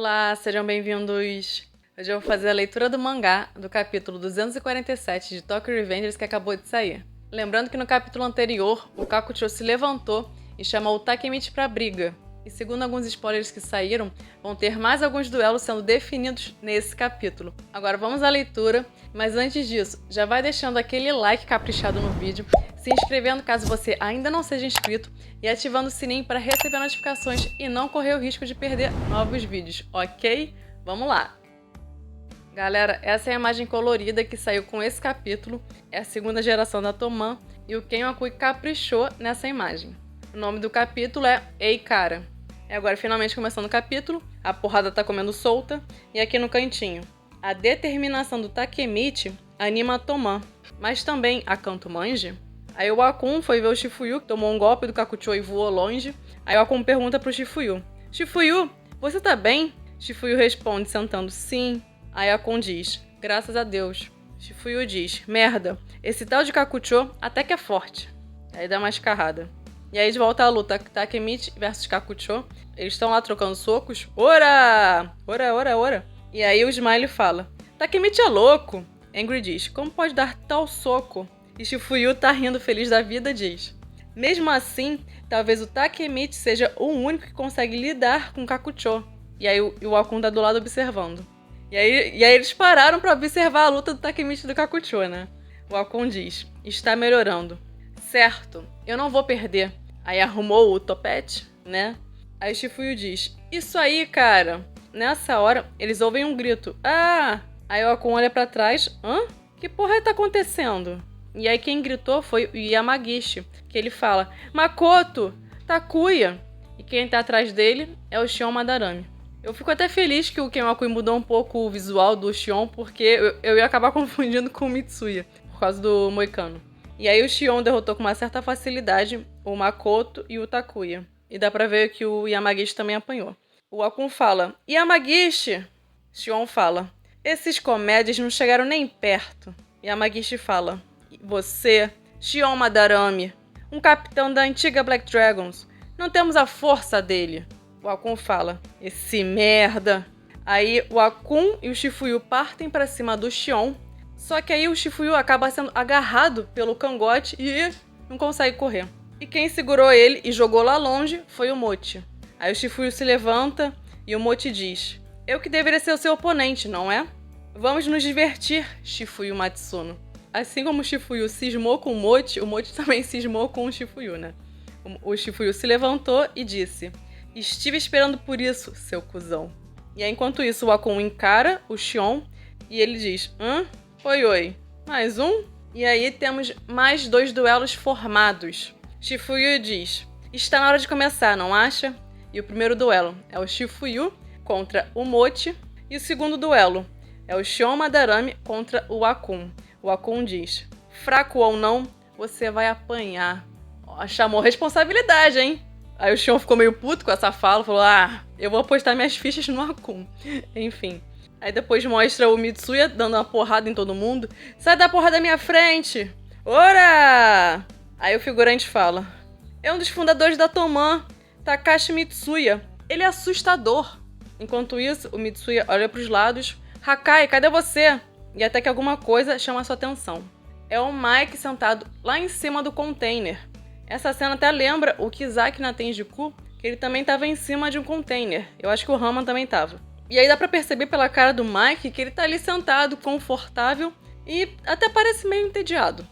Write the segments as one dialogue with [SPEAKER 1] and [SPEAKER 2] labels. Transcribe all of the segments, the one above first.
[SPEAKER 1] Olá, sejam bem-vindos! Hoje eu vou fazer a leitura do mangá do capítulo 247 de Tokyo Revengers que acabou de sair. Lembrando que no capítulo anterior, o Kakucho se levantou e chamou o Takemichi pra briga. E segundo alguns spoilers que saíram, vão ter mais alguns duelos sendo definidos nesse capítulo. Agora vamos à leitura, mas antes disso, já vai deixando aquele like caprichado no vídeo, se inscrevendo caso você ainda não seja inscrito e ativando o sininho para receber notificações e não correr o risco de perder novos vídeos, ok? Vamos lá! Galera, essa é a imagem colorida que saiu com esse capítulo, é a segunda geração da Toman e o Ken Wakui caprichou nessa imagem. O nome do capítulo é Ei Cara. E agora finalmente começando o capítulo, a porrada tá comendo solta e aqui no cantinho. A determinação do Takemichi anima a Toman, mas também a Kanto Manji. Aí o Akun foi ver o Shifuyu, que tomou um golpe do Kakucho e voou longe. Aí o Akun pergunta pro Shifuyu: Shifuyu, você tá bem? Shifuyu responde sentando sim. Aí Akun diz: graças a Deus. Shifuyu diz: merda, esse tal de Kakucho até que é forte. Aí dá uma escarrada. E aí de volta à luta, Takemichi versus Kakucho. Eles estão lá trocando socos. Ora! Ora, ora, ora. E aí o Smiley fala: Takemichi é louco. Angry diz: como pode dar tal soco? E Shifuyu tá rindo feliz da vida, diz: mesmo assim, talvez o Takemichi seja o único que consegue lidar com Kakucho. E aí o Akun tá do lado observando. E aí eles pararam pra observar a luta do Takemichi e do Kakucho, né? O Akun diz: está melhorando. Certo, eu não vou perder. Aí arrumou o topete, né? Aí Shifuyu diz: isso aí, cara. Nessa hora, eles ouvem um grito: ah! Aí o Akun olha pra trás: hã? Que porra tá acontecendo? E aí quem gritou foi o Yamagishi, que ele fala: Makoto! Takuya! E quem tá atrás dele é o Shion Madarame. Eu fico até feliz que o Ken Wakui mudou um pouco o visual do Shion, porque eu ia acabar confundindo com o Mitsuya, por causa do Moicano. E aí o Shion derrotou com uma certa facilidade o Makoto e o Takuya. E dá pra ver que o Yamagishi também apanhou. O Akun fala: Yamagishi! Shion fala: esses comédias não chegaram nem perto. Yamagishi fala: você, Shion Madarame, um capitão da antiga Black Dragons, não temos a força dele. O Akun fala: esse merda. Aí o Akun e o Shifuyu partem pra cima do Shion, só que aí o Shifuyu acaba sendo agarrado pelo cangote e não consegue correr. E quem segurou ele e jogou lá longe foi o Mochi. Aí o Shifuyu se levanta e o Mochi diz: eu que deveria ser o seu oponente, não é? Vamos nos divertir, Shifuyu Matsuno. Assim como o Shifuyu cismou com o Mochi também cismou com o Shifuyu, né? O Shifuyu se levantou e disse: estive esperando por isso, seu cuzão. E aí, enquanto isso, o Akun encara o Shion e ele diz: oi, mais um? E aí temos mais dois duelos formados. Shifuyu diz: está na hora de começar, não acha? E o primeiro duelo é o Shifuyu contra o Mochi. E o segundo duelo é o Shion Madarame contra o Akun. O Akun diz: fraco ou não, você vai apanhar. Ó, chamou responsabilidade, hein? Aí o Shion ficou meio puto com essa fala, falou: eu vou apostar minhas fichas no Akun. Enfim. Aí depois mostra o Mitsuya dando uma porrada em todo mundo. Sai da porra da minha frente! Ora! Aí o figurante fala: é um dos fundadores da Toman, Takashi Mitsuya. Ele é assustador. Enquanto isso, o Mitsuya olha pros lados. Hakai, cadê você? E até que alguma coisa chama sua atenção. É o Mike sentado lá em cima do container. Essa cena até lembra o Kizaki na Tenjiku, que ele também estava em cima de um container. Eu acho que o Rama também estava. E aí dá pra perceber pela cara do Mike que ele tá ali sentado, confortável e até parece meio entediado.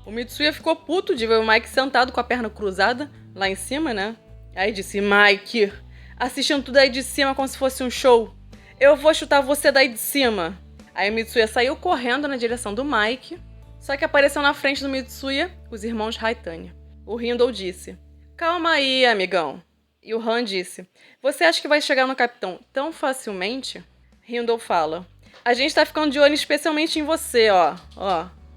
[SPEAKER 1] O Mitsuya ficou puto de ver o Mike sentado com a perna cruzada lá em cima, né? Aí disse: Mike, assistindo tudo aí de cima como se fosse um show. Eu vou chutar você daí de cima. Aí o Mitsuya saiu correndo na direção do Mike, só que apareceu na frente do Mitsuya os irmãos Haitanya. O Hindou disse: calma aí, amigão. E o Han disse: você acha que vai chegar no capitão tão facilmente? Hindou fala: a gente tá ficando de olho especialmente em você, ó.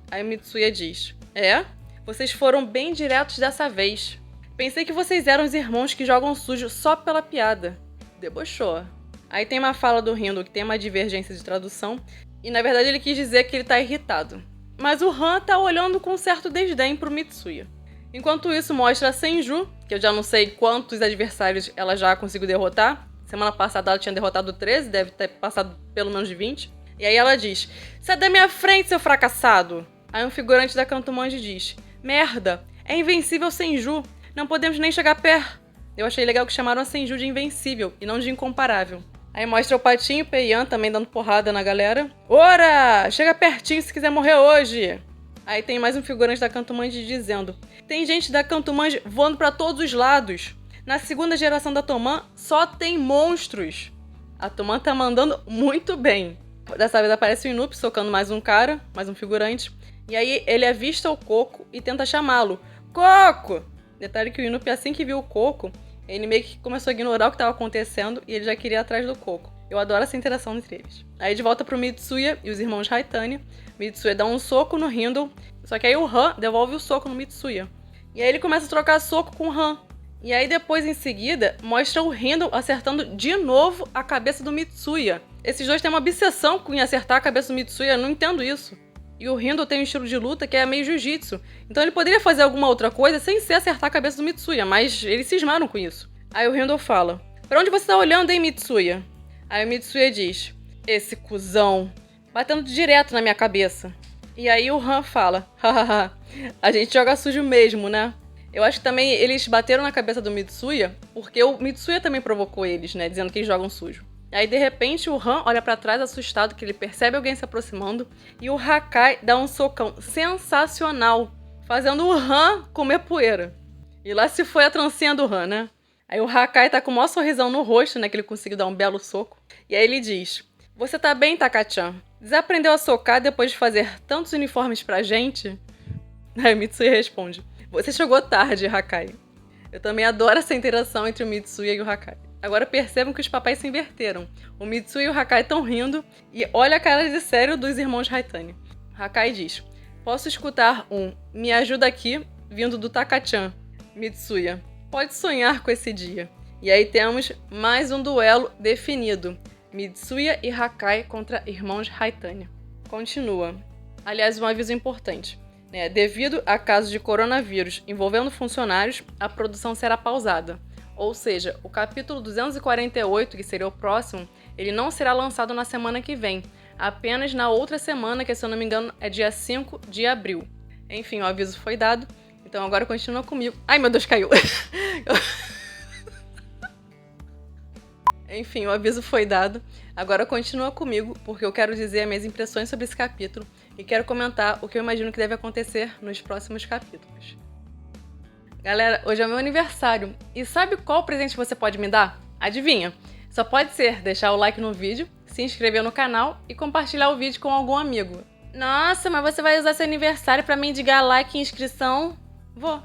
[SPEAKER 1] Aí o Mitsuya diz: é? Vocês foram bem diretos dessa vez. Pensei que vocês eram os irmãos que jogam sujo só pela piada. Debochou. Aí tem uma fala do Hindou que tem uma divergência de tradução e na verdade ele quis dizer que ele tá irritado. Mas o Han tá olhando com certo desdém pro Mitsuya. Enquanto isso, mostra a Senju, que eu já não sei quantos adversários ela já conseguiu derrotar. Semana passada ela tinha derrotado 13, deve ter passado pelo menos de 20. E aí ela diz, sai da minha frente, seu fracassado! Aí um figurante da Canto Manji diz, merda, é invencível Senju, não podemos nem chegar perto. Eu achei legal que chamaram a Senju de invencível e não de incomparável. Aí mostra o Patinho e o Peiyan também dando porrada na galera. Ora, chega pertinho se quiser morrer hoje. Aí tem mais um figurante da Canto Manji dizendo, tem gente da Canto Manji voando pra todos os lados. Na segunda geração da Toman só tem monstros. A Toman tá mandando muito bem. Dessa vez aparece o Inup socando mais um cara, mais um figurante. E aí ele avista o Coco e tenta chamá-lo. Coco! Detalhe que o Inup, assim que viu o Coco, ele meio que começou a ignorar o que estava acontecendo e ele já queria ir atrás do Coco. Eu adoro essa interação entre eles. Aí de volta pro Mitsuya e os irmãos Haitane. Mitsuya dá um soco no Hindle, só que aí o Han devolve o soco no Mitsuya. E aí ele começa a trocar soco com o Han. E aí depois, em seguida, mostra o Hindle acertando de novo a cabeça do Mitsuya. Esses dois têm uma obsessão em acertar a cabeça do Mitsuya, eu não entendo isso. E o Hindle tem um estilo de luta que é meio jiu-jitsu. Então ele poderia fazer alguma outra coisa sem ser acertar a cabeça do Mitsuya, mas eles cismaram com isso. Aí o Hindle fala, pra onde você tá olhando, hein, Mitsuya? Aí o Mitsuya diz, esse cuzão, batendo direto na minha cabeça. E aí o Han fala, hahaha, a gente joga sujo mesmo, né? Eu acho que também eles bateram na cabeça do Mitsuya, porque o Mitsuya também provocou eles, né, dizendo que eles jogam sujo. Aí, de repente, o Han olha pra trás assustado, que ele percebe alguém se aproximando, e o Hakai dá um socão sensacional, fazendo o Han comer poeira. E lá se foi a trancinha do Han, né? Aí o Hakai tá com o maior sorrisão no rosto, né, que ele conseguiu dar um belo soco. E aí ele diz, você tá bem, Taka-chan? Desaprendeu a socar depois de fazer tantos uniformes pra gente? Aí o Mitsuya responde, você chegou tarde, Hakai. Eu também adoro essa interação entre o Mitsuya e o Hakai. Agora percebam que os papéis se inverteram. O Mitsuya e o Hakai estão rindo e olha a cara de sério dos irmãos Haitane. Hakai diz, posso escutar um me ajuda aqui vindo do Taka-chan. Mitsuya, pode sonhar com esse dia. E aí temos mais um duelo definido. Mitsuya e Hakai contra irmãos Haitane. Continua. Aliás, um aviso importante. Devido a casos de coronavírus envolvendo funcionários, a produção será pausada. Ou seja, o capítulo 248, que seria o próximo, ele não será lançado na semana que vem, apenas na outra semana, que se eu não me engano é dia 5 de abril. Enfim, o aviso foi dado, então agora continua comigo. Ai, meu Deus, caiu! Enfim, o aviso foi dado, agora continua comigo, porque eu quero dizer as minhas impressões sobre esse capítulo e quero comentar o que eu imagino que deve acontecer nos próximos capítulos. Galera, hoje é meu aniversário. E sabe qual presente você pode me dar? Adivinha? Só pode ser deixar o like no vídeo, se inscrever no canal e compartilhar o vídeo com algum amigo. Nossa, mas você vai usar seu aniversário pra mendigar like e inscrição? Vou.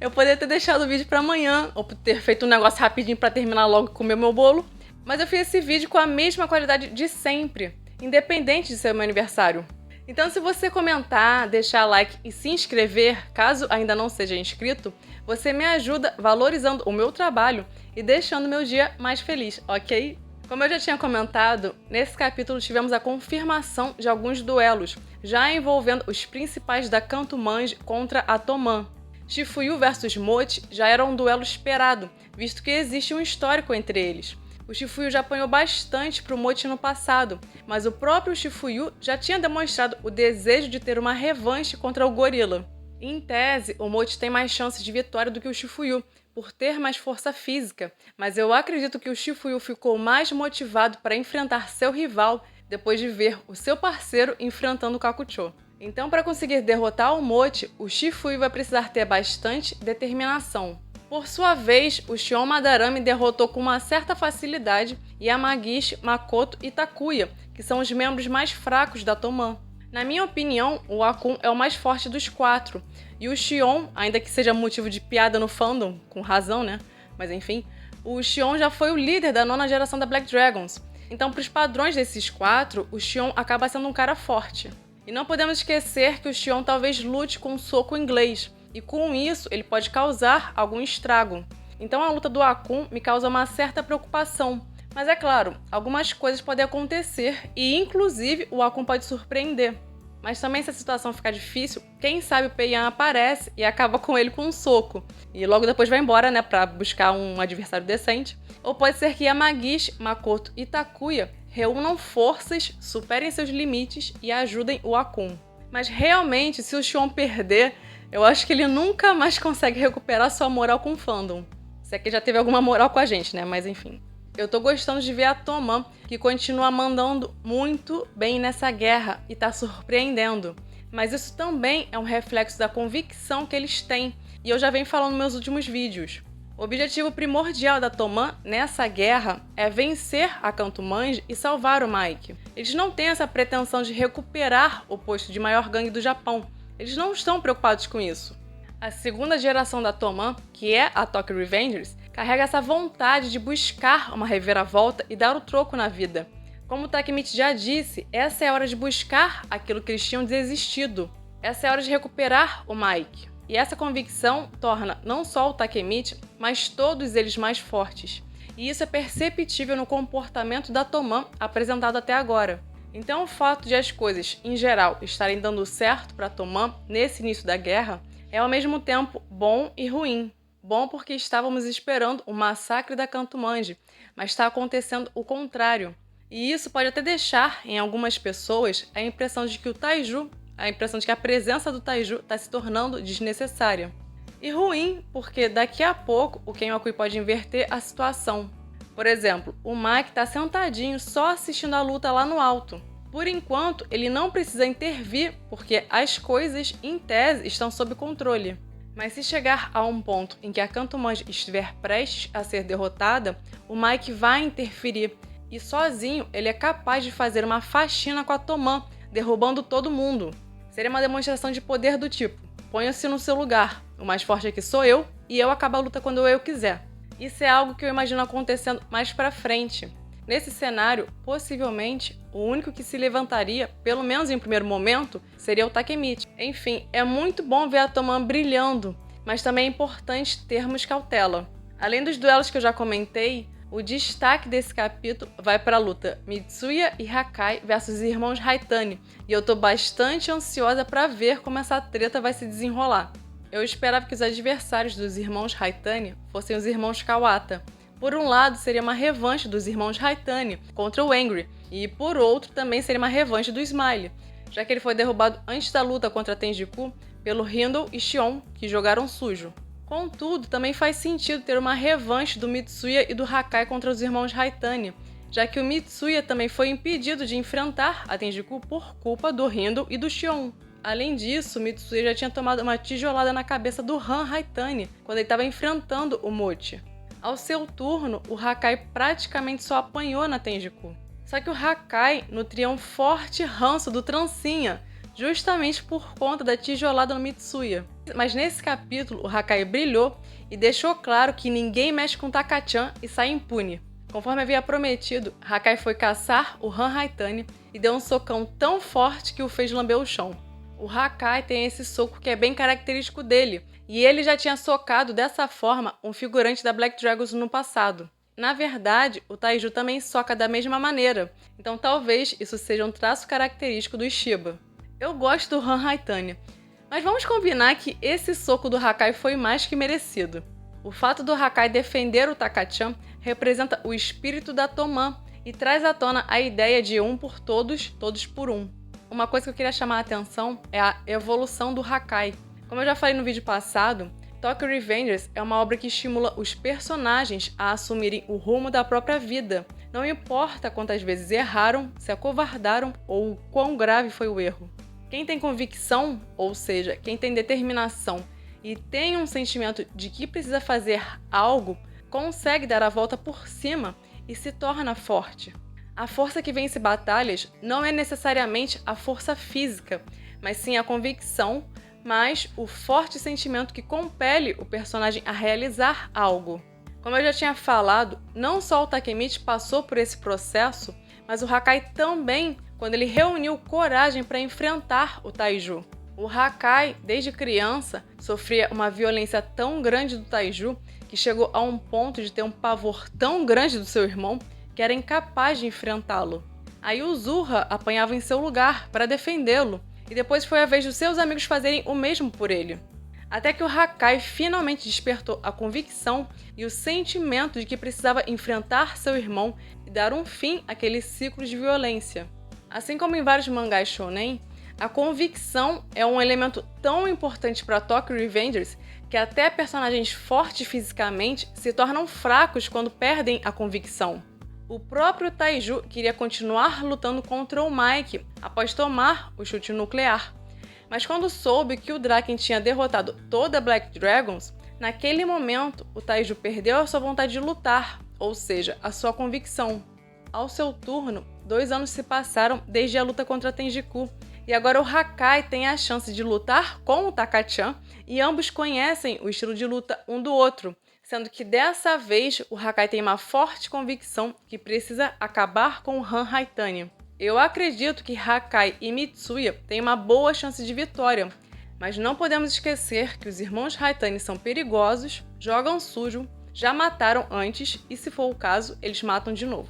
[SPEAKER 1] Eu poderia ter deixado o vídeo pra amanhã, ou ter feito um negócio rapidinho pra terminar logo e comer meu bolo. Mas eu fiz esse vídeo com a mesma qualidade de sempre, independente de ser meu aniversário. Então, se você comentar, deixar like e se inscrever, caso ainda não seja inscrito, você me ajuda valorizando o meu trabalho e deixando meu dia mais feliz, ok? Como eu já tinha comentado, nesse capítulo tivemos a confirmação de alguns duelos, já envolvendo os principais da Canto Manji contra a Toman. Shifuyu vs Mochi já era um duelo esperado, visto que existe um histórico entre eles. O Shifuyu já apanhou bastante pro Mochi no passado, mas o próprio Shifuyu já tinha demonstrado o desejo de ter uma revanche contra o gorila. Em tese, o Mochi tem mais chances de vitória do que o Shifuyu, por ter mais força física, mas eu acredito que o Shifuyu ficou mais motivado para enfrentar seu rival depois de ver o seu parceiro enfrentando o Kakucho. Então, para conseguir derrotar o Mochi, o Shifuyu vai precisar ter bastante determinação. Por sua vez, o Shion Madarame derrotou com uma certa facilidade Yamagishi, Makoto e Takuya, que são os membros mais fracos da Toman. Na minha opinião, o Akun é o mais forte dos quatro, e o Shion, ainda que seja motivo de piada no fandom, com razão, né? Mas enfim, o Shion já foi o líder da 9ª geração da Black Dragons. Então, para os padrões desses quatro, o Shion acaba sendo um cara forte. E não podemos esquecer que o Shion talvez lute com um soco inglês, e com isso ele pode causar algum estrago. Então a luta do Akun me causa uma certa preocupação. Mas é claro, algumas coisas podem acontecer e inclusive o Akun pode surpreender. Mas também se a situação ficar difícil, quem sabe o Peiyan aparece e acaba com ele com um soco. E logo depois vai embora, né, pra buscar um adversário decente. Ou pode ser que Yamagishi, Makoto e Takuya reúnam forças, superem seus limites e ajudem o Akun. Mas realmente, se o Shion perder, eu acho que ele nunca mais consegue recuperar sua moral com o fandom. Se é que já teve alguma moral com a gente, né? Mas enfim. Eu tô gostando de ver a Toman, que continua mandando muito bem nessa guerra e tá surpreendendo. Mas isso também é um reflexo da convicção que eles têm, e eu já venho falando nos meus últimos vídeos. O objetivo primordial da Toman nessa guerra é vencer a Kanto Manji e salvar o Mike. Eles não têm essa pretensão de recuperar o posto de maior gangue do Japão. Eles não estão preocupados com isso. A segunda geração da Toman, que é a Tokyo Revengers, carrega essa vontade de buscar uma reviravolta e dar o troco na vida. Como o Takemichi já disse, essa é a hora de buscar aquilo que eles tinham desistido. Essa é a hora de recuperar o Mike. E essa convicção torna não só o Takemichi, mas todos eles mais fortes. E isso é perceptível no comportamento da Toman apresentado até agora. Então o fato de as coisas, em geral, estarem dando certo para Toman nesse início da guerra é ao mesmo tempo bom e ruim. Bom porque estávamos esperando o massacre da Kanto Manji, mas está acontecendo o contrário. E isso pode até deixar em algumas pessoas a impressão de que a presença do Taiju está se tornando desnecessária. E ruim porque daqui a pouco o Kenwaku pode inverter a situação. Por exemplo, o Mike está sentadinho só assistindo a luta lá no alto. Por enquanto, ele não precisa intervir porque as coisas, em tese, estão sob controle. Mas se chegar a um ponto em que a Kanto Manji estiver prestes a ser derrotada, o Mike vai interferir. E sozinho, ele é capaz de fazer uma faxina com a Toman, derrubando todo mundo. Seria uma demonstração de poder do tipo: ponha-se no seu lugar, o mais forte aqui sou eu, e eu acabo a luta quando eu quiser. Isso é algo que eu imagino acontecendo mais pra frente. Nesse cenário, possivelmente, o único que se levantaria, pelo menos em um primeiro momento, seria o Takemichi. Enfim, é muito bom ver a Toman brilhando, mas também é importante termos cautela. Além dos duelos que eu já comentei, o destaque desse capítulo vai para a luta Mitsuya e Hakai versus os irmãos Haitani, e eu tô bastante ansiosa para ver como essa treta vai se desenrolar. Eu esperava que os adversários dos irmãos Haitani fossem os irmãos Kawata. Por um lado, seria uma revanche dos irmãos Haitani contra o Angry, e por outro, também seria uma revanche do Smile, já que ele foi derrubado antes da luta contra Tenjiku pelo Hindle e Shion, que jogaram sujo. Contudo, também faz sentido ter uma revanche do Mitsuya e do Hakai contra os irmãos Haitani, já que o Mitsuya também foi impedido de enfrentar a Tenjiku por culpa do Hindle e do Shion. Além disso, o Mitsuya já tinha tomado uma tijolada na cabeça do Han Haitani quando ele estava enfrentando o Mochi. Ao seu turno, o Hakai praticamente só apanhou na Tenjiku. Só que o Hakai nutria um forte ranço do Trancinha, justamente por conta da tijolada no Mitsuya. Mas nesse capítulo, o Hakai brilhou e deixou claro que ninguém mexe com Taka-chan e sai impune. Conforme havia prometido, Hakai foi caçar o Han Haitani e deu um socão tão forte que o fez lamber o chão. O Hakai tem esse soco que é bem característico dele, e ele já tinha socado dessa forma um figurante da Black Dragons no passado. Na verdade, o Taiju também soca da mesma maneira, então talvez isso seja um traço característico do Ishiba. Eu gosto do Han Haitani, mas vamos combinar que esse soco do Hakai foi mais que merecido. O fato do Hakai defender o Taka-chan representa o espírito da Toman e traz à tona a ideia de um por todos, todos por um. Uma coisa que eu queria chamar a atenção é a evolução do Hakai. Como eu já falei no vídeo passado, Tokyo Revengers é uma obra que estimula os personagens a assumirem o rumo da própria vida. Não importa quantas vezes erraram, se acovardaram ou o quão grave foi o erro. Quem tem convicção, ou seja, quem tem determinação e tem um sentimento de que precisa fazer algo, consegue dar a volta por cima e se torna forte. A força que vence batalhas não é necessariamente a força física, mas sim a convicção, mas o forte sentimento que compele o personagem a realizar algo. Como eu já tinha falado, não só o Takemichi passou por esse processo, mas o Hakai também, quando ele reuniu coragem para enfrentar o Taiju. O Hakai, desde criança, sofria uma violência tão grande do Taiju que chegou a um ponto de ter um pavor tão grande do seu irmão que era incapaz de enfrentá-lo. Aí o Zuha apanhava em seu lugar para defendê-lo, e depois foi a vez dos seus amigos fazerem o mesmo por ele. Até que o Hakai finalmente despertou a convicção e o sentimento de que precisava enfrentar seu irmão e dar um fim àquele ciclo de violência. Assim como em vários mangás shounen, a convicção é um elemento tão importante para Tokyo Revengers que até personagens fortes fisicamente se tornam fracos quando perdem a convicção. O próprio Taiju queria continuar lutando contra o Mike após tomar o chute nuclear. Mas quando soube que o Draken tinha derrotado toda a Black Dragons, naquele momento o Taiju perdeu a sua vontade de lutar, ou seja, a sua convicção. Ao seu turno, 2 anos se passaram desde a luta contra Tenjiku, e agora o Hakai tem a chance de lutar com o Taka-chan, e ambos conhecem o estilo de luta um do outro, sendo que dessa vez o Hakai tem uma forte convicção que precisa acabar com o Han Haitani. Eu acredito que Hakai e Mitsuya têm uma boa chance de vitória, mas não podemos esquecer que os irmãos Haitani são perigosos, jogam sujo, já mataram antes e, se for o caso, eles matam de novo.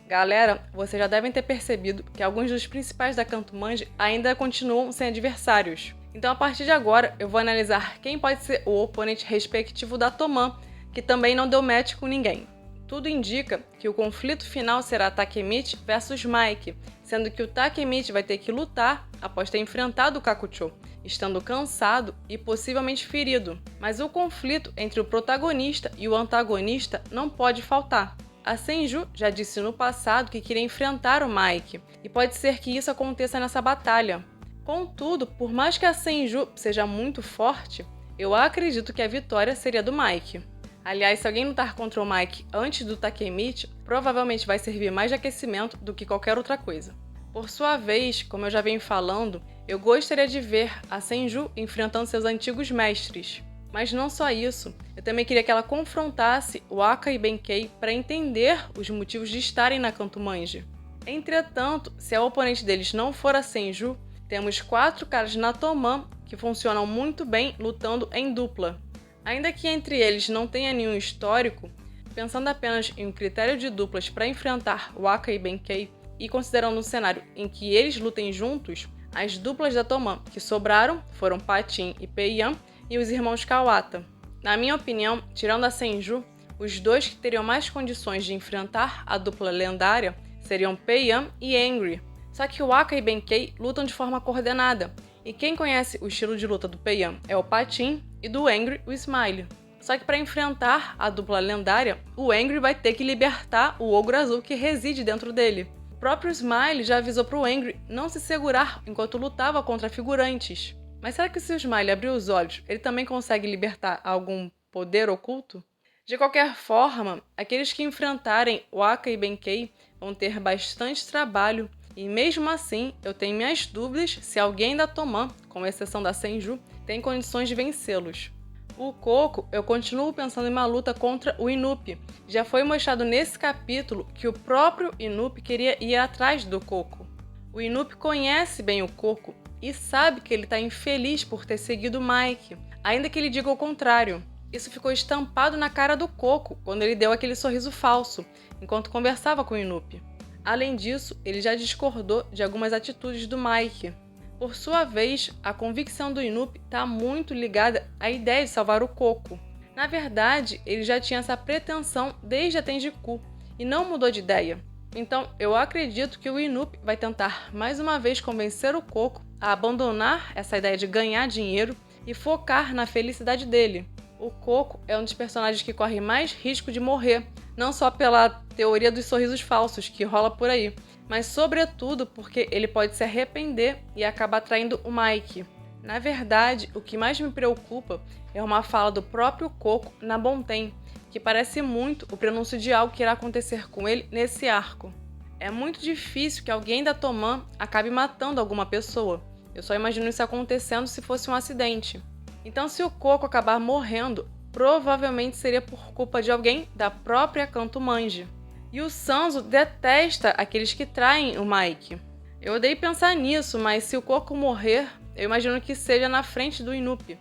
[SPEAKER 1] Galera, vocês já devem ter percebido que alguns dos principais da Kanto Manji ainda continuam sem adversários. Então, a partir de agora, eu vou analisar quem pode ser o oponente respectivo da Toman, que também não deu match com ninguém. Tudo indica que o conflito final será Takemichi versus Mike, sendo que o Takemichi vai ter que lutar após ter enfrentado o Kakucho, estando cansado e possivelmente ferido. Mas o conflito entre o protagonista e o antagonista não pode faltar. A Senju já disse no passado que queria enfrentar o Mike, e pode ser que isso aconteça nessa batalha. Contudo, por mais que a Senju seja muito forte, eu acredito que a vitória seria do Mike. Aliás, se alguém lutar contra o Mike antes do Takemichi, provavelmente vai servir mais de aquecimento do que qualquer outra coisa. Por sua vez, como eu já venho falando, eu gostaria de ver a Senju enfrentando seus antigos mestres. Mas não só isso, eu também queria que ela confrontasse o Aka e Benkei para entender os motivos de estarem na Kanto Manji. Entretanto, se a oponente deles não for a Senju, temos 4 caras na Toman que funcionam muito bem lutando em dupla. Ainda que entre eles não tenha nenhum histórico, pensando apenas em um critério de duplas para enfrentar o Aka e Benkei e considerando um cenário em que eles lutem juntos, as duplas da Toman que sobraram foram Patin e Peiyan e os irmãos Kawata. Na minha opinião, tirando a Senju, os dois que teriam mais condições de enfrentar a dupla lendária seriam Peiyan e Angry. Só que o Aka e Benkei lutam de forma coordenada, e quem conhece o estilo de luta do Peiyan é o Patin e do Angry o Smile. Só que para enfrentar a dupla lendária, o Angry vai ter que libertar o ogro azul que reside dentro dele. O próprio Smile já avisou para o Angry não se segurar enquanto lutava contra figurantes. Mas será que se o Smile abrir os olhos, ele também consegue libertar algum poder oculto? De qualquer forma, aqueles que enfrentarem o Aka e Benkei vão ter bastante trabalho, e mesmo assim eu tenho minhas dúvidas se alguém da Toman, com exceção da Senju, tem condições de vencê-los. O Coco, eu continuo pensando em uma luta contra o Inupi. Já foi mostrado nesse capítulo que o próprio Inupi queria ir atrás do Coco. O Inupi conhece bem o Coco e sabe que ele está infeliz por ter seguido o Mike, ainda que ele diga o contrário. Isso ficou estampado na cara do Coco quando ele deu aquele sorriso falso, enquanto conversava com o Inupi. Além disso, ele já discordou de algumas atitudes do Mike. Por sua vez, a convicção do Inupi está muito ligada à ideia de salvar o Coco. Na verdade, ele já tinha essa pretensão desde a Tenjiku e não mudou de ideia. Então, eu acredito que o Inupi vai tentar mais uma vez convencer o Coco a abandonar essa ideia de ganhar dinheiro e focar na felicidade dele. O Coco é um dos personagens que corre mais risco de morrer, não só pela teoria dos sorrisos falsos que rola por aí, mas sobretudo porque ele pode se arrepender e acabar traindo o Mike. Na verdade, o que mais me preocupa é uma fala do próprio Coco na Bonten, que parece muito o prenúncio de algo que irá acontecer com ele nesse arco. É muito difícil que alguém da Toman acabe matando alguma pessoa. Eu só imagino isso acontecendo se fosse um acidente. Então, se o Coco acabar morrendo, provavelmente seria por culpa de alguém da própria Kanto Manji. E o Sanzo detesta aqueles que traem o Mike. Eu odeio pensar nisso, mas se o Coco morrer, eu imagino que seja na frente do Inupi.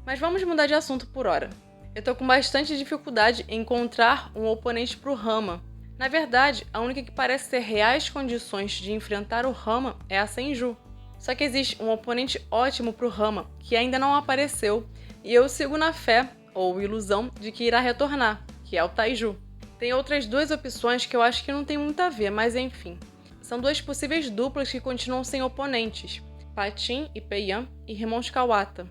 [SPEAKER 1] Mas vamos mudar de assunto por hora. Eu tô com bastante dificuldade em encontrar um oponente pro Rama. Na verdade, a única que parece ter reais condições de enfrentar o Rama é a Senju. Só que existe um oponente ótimo pro Rama, que ainda não apareceu, e eu sigo na fé, ou ilusão, de que irá retornar, que é o Taiju. Tem outras duas opções que eu acho que não tem muito a ver, mas enfim. São duas possíveis duplas que continuam sem oponentes, Patin e Peiyan e Remon Kawata.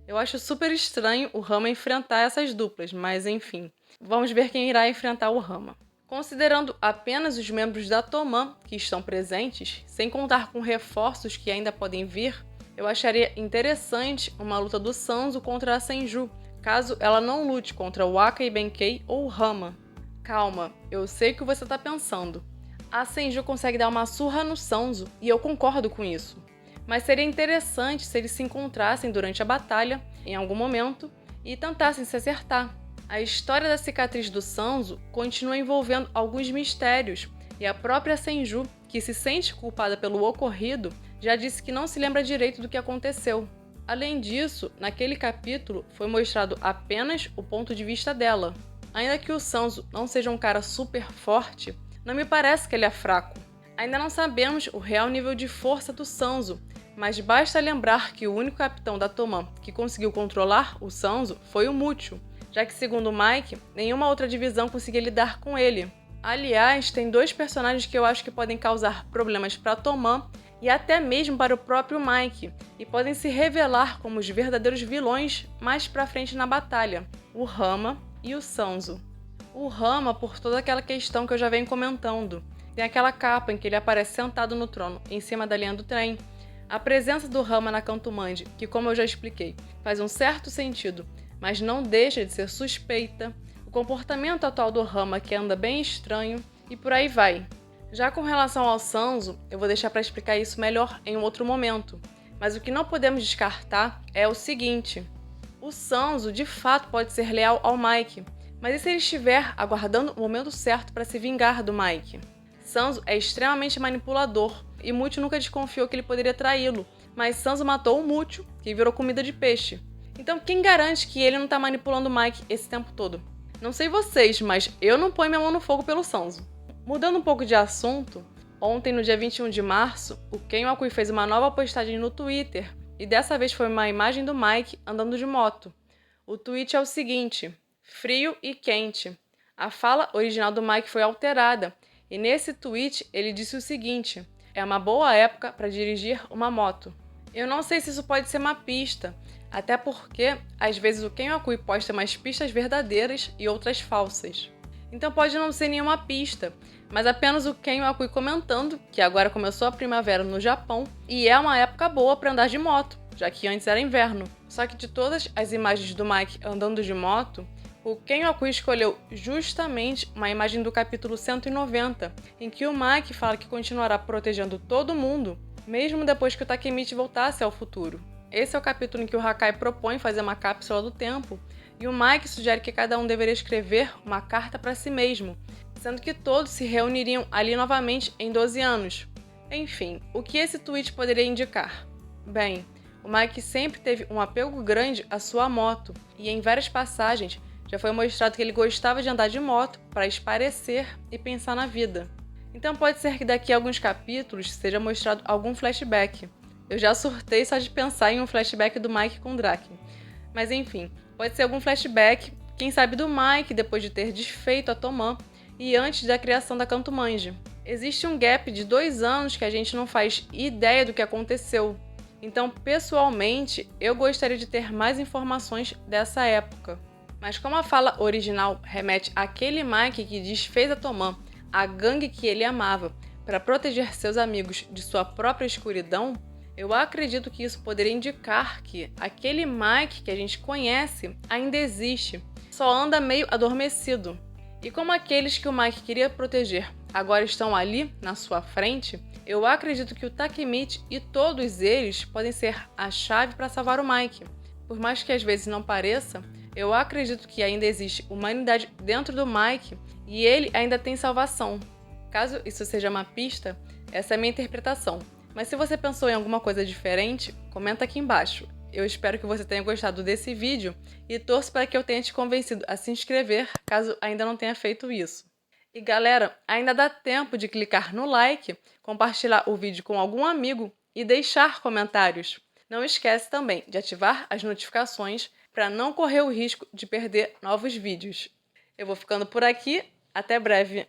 [SPEAKER 1] Eu acho super estranho o Rama enfrentar essas duplas, mas enfim. Vamos ver quem irá enfrentar o Rama. Considerando apenas os membros da Toman que estão presentes, sem contar com reforços que ainda podem vir, eu acharia interessante uma luta do Sanzo contra a Senju, caso ela não lute contra o Akai Benkei ou o Rama. Calma, eu sei o que você está pensando. A Senju consegue dar uma surra no Sanzo e eu concordo com isso. Mas seria interessante se eles se encontrassem durante a batalha, em algum momento, e tentassem se acertar. A história da cicatriz do Sanzo continua envolvendo alguns mistérios, e a própria Senju, que se sente culpada pelo ocorrido, já disse que não se lembra direito do que aconteceu. Além disso, naquele capítulo foi mostrado apenas o ponto de vista dela. Ainda que o Sanzo não seja um cara super forte, não me parece que ele é fraco. Ainda não sabemos o real nível de força do Sanzo, mas basta lembrar que o único capitão da Toman que conseguiu controlar o Sanzo foi o Mucho, já que, segundo Mike, nenhuma outra divisão conseguia lidar com ele. Aliás, tem dois personagens que eu acho que podem causar problemas para Toman e até mesmo para o próprio Mike, e podem se revelar como os verdadeiros vilões mais pra frente na batalha: o Rama e o Sanzo. O Rama, por toda aquela questão que eu já venho comentando. Tem aquela capa em que ele aparece sentado no trono, em cima da linha do trem. A presença do Rama na Cantumande, que, como eu já expliquei, faz um certo sentido, mas não deixa de ser suspeita. O comportamento atual do Rama, que anda bem estranho, e por aí vai. Já com relação ao Sanzo, eu vou deixar para explicar isso melhor em um outro momento. Mas o que não podemos descartar é o seguinte: o Sanzo, de fato, pode ser leal ao Mike, mas e se ele estiver aguardando o momento certo para se vingar do Mike? Sanzo é extremamente manipulador, e Mucho nunca desconfiou que ele poderia traí-lo, mas Sanzo matou o Mucho, que virou comida de peixe. Então quem garante que ele não está manipulando o Mike esse tempo todo? Não sei vocês, mas eu não ponho minha mão no fogo pelo Sanzo. Mudando um pouco de assunto, ontem, no dia 21 de março, o Ken Wakui fez uma nova postagem no Twitter, e dessa vez foi uma imagem do Mike andando de moto. O tweet é o seguinte: frio e quente. A fala original do Mike foi alterada, e nesse tweet ele disse o seguinte: é uma boa época para dirigir uma moto. Eu não sei se isso pode ser uma pista, até porque às vezes o Ken Wakui posta umas pistas verdadeiras e outras falsas. Então pode não ser nenhuma pista, mas apenas o Ken Wakui comentando que agora começou a primavera no Japão e é uma época boa para andar de moto, já que antes era inverno. Só que de todas as imagens do Mike andando de moto, o Ken Wakui escolheu justamente uma imagem do capítulo 190, em que o Mike fala que continuará protegendo todo mundo, mesmo depois que o Takemichi voltasse ao futuro. Esse é o capítulo em que o Hakai propõe fazer uma cápsula do tempo, e o Mike sugere que cada um deveria escrever uma carta para si mesmo, sendo que todos se reuniriam ali novamente em 12 anos. Enfim, o que esse tweet poderia indicar? Bem, o Mike sempre teve um apego grande à sua moto, e em várias passagens já foi mostrado que ele gostava de andar de moto para espairecer e pensar na vida. Então pode ser que daqui a alguns capítulos seja mostrado algum flashback. Eu já surtei só de pensar em um flashback do Mike com o Draken. Mas enfim, pode ser algum flashback, quem sabe do Mike depois de ter desfeito a Toman e antes da criação da Cantumande. Existe um gap de 2 anos que a gente não faz ideia do que aconteceu. Então, pessoalmente, eu gostaria de ter mais informações dessa época. Mas como a fala original remete àquele Mike que desfez a Toman, a gangue que ele amava, para proteger seus amigos de sua própria escuridão, eu acredito que isso poderia indicar que aquele Mike que a gente conhece ainda existe, só anda meio adormecido. E como aqueles que o Mike queria proteger agora estão ali, na sua frente, eu acredito que o Takemichi e todos eles podem ser a chave para salvar o Mike. Por mais que às vezes não pareça, eu acredito que ainda existe humanidade dentro do Mike e ele ainda tem salvação. Caso isso seja uma pista, essa é a minha interpretação. Mas se você pensou em alguma coisa diferente, comenta aqui embaixo. Eu espero que você tenha gostado desse vídeo e torço para que eu tenha te convencido a se inscrever, caso ainda não tenha feito isso. E galera, ainda dá tempo de clicar no like, compartilhar o vídeo com algum amigo e deixar comentários. Não esquece também de ativar as notificações para não correr o risco de perder novos vídeos. Eu vou ficando por aqui, até breve!